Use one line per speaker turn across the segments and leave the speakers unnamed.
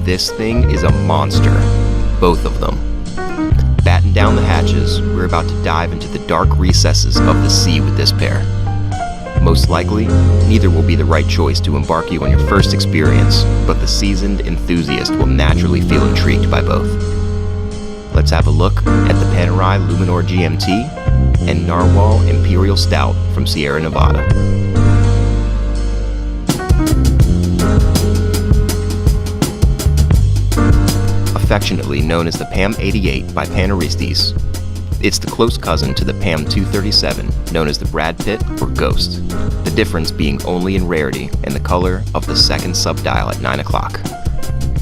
This thing is a monster. Both of them. Batten down the hatches, we're about to dive into the dark recesses of the sea with this pair. Most likely, neither will be the right choice to embark you on your first experience, but the seasoned enthusiast will naturally feel intrigued by both. Let's have a look at the Panerai Luminor GMT and Narwhal Imperial Stout from Sierra Nevada. Affectionately known as the PAM 88 by Paneristas, it's the close cousin to the PAM 237, known as the Brad Pitt or Ghost, the difference being only in rarity and the color of the second subdial at 9 o'clock.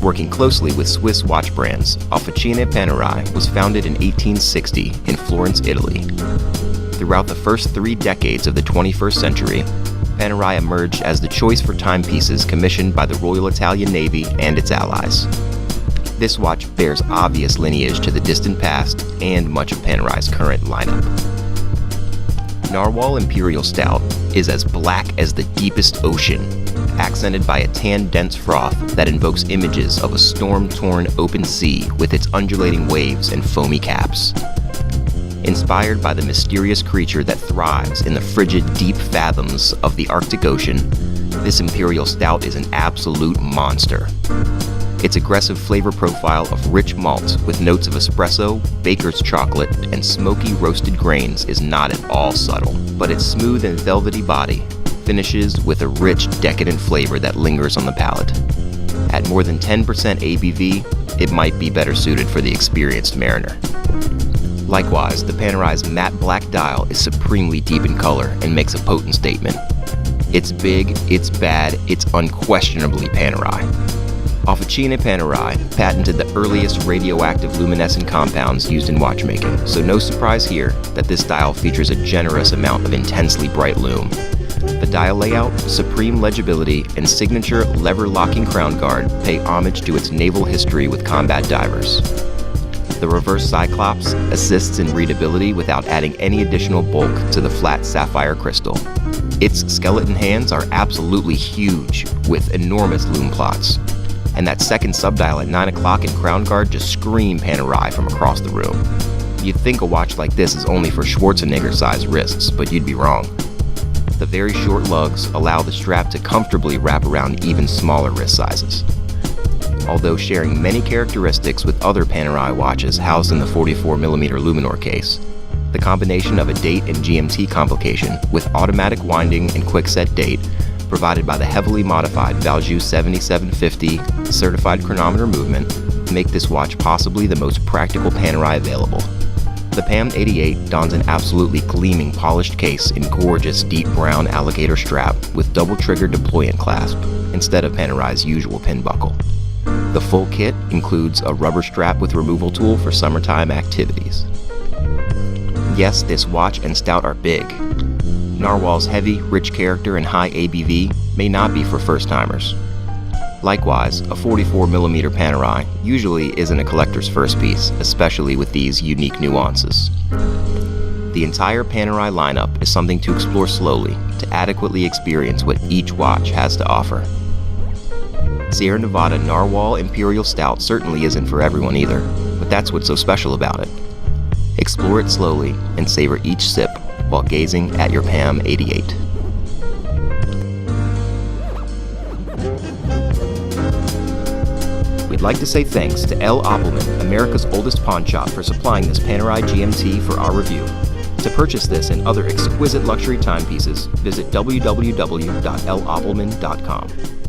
Working closely with Swiss watch brands, Officine Panerai was founded in 1860 in Florence, Italy. Throughout the first 3 decades of the 21st century, Panerai emerged as the choice for timepieces commissioned by the Royal Italian Navy and its allies. This watch bears obvious lineage to the distant past and much of Panerai's current lineup. Narwhal Imperial Stout is as black as the deepest ocean, accented by a tan dense froth that invokes images of a storm-torn open sea with its undulating waves and foamy caps. Inspired by the mysterious creature that thrives in the frigid deep fathoms of the Arctic Ocean, this Imperial Stout is an absolute monster. Its aggressive flavor profile of rich malt with notes of espresso, baker's chocolate, and smoky roasted grains is not at all subtle, but its smooth and velvety body finishes with a rich, decadent flavor that lingers on the palate. At more than 10% ABV, it might be better suited for the experienced mariner. Likewise, the Panerai's matte black dial is supremely deep in color and makes a potent statement. It's big, it's bad, it's unquestionably Panerai. Officine Panerai patented the earliest radioactive luminescent compounds used in watchmaking, so no surprise here that this dial features a generous amount of intensely bright lume. The dial layout, supreme legibility, and signature lever-locking crown guard pay homage to its naval history with combat divers. The reverse Cyclops assists in readability without adding any additional bulk to the flat sapphire crystal. Its skeleton hands are absolutely huge, with enormous lume plots. And that second subdial at 9 o'clock and crown guard just scream Panerai from across the room. You'd think a watch like this is only for Schwarzenegger-sized wrists, but you'd be wrong. The very short lugs allow the strap to comfortably wrap around even smaller wrist sizes. Although sharing many characteristics with other Panerai watches housed in the 44mm Luminor case, the combination of a date and GMT complication with automatic winding and quick-set date provided by the heavily modified Valjoux 7750 certified chronometer movement make this watch possibly the most practical Panerai available. The PAM 88 dons an absolutely gleaming polished case in gorgeous deep brown alligator strap with double trigger deployant clasp instead of Panerai's usual pin buckle. The full kit includes a rubber strap with removal tool for summertime activities. Yes, this watch and Stout are big. Narwhal's heavy, rich character and high ABV may not be for first-timers. Likewise, a 44mm Panerai usually isn't a collector's first piece, especially with these unique nuances. The entire Panerai lineup is something to explore slowly to adequately experience what each watch has to offer. Sierra Nevada Narwhal Imperial Stout certainly isn't for everyone either, but that's what's so special about it. Explore it slowly and savor each sip while gazing at your PAM 88. We'd like to say thanks to L. Oppelman, America's oldest pawn shop, for supplying this Panerai GMT for our review. To purchase this and other exquisite luxury timepieces, visit www.loppelman.com.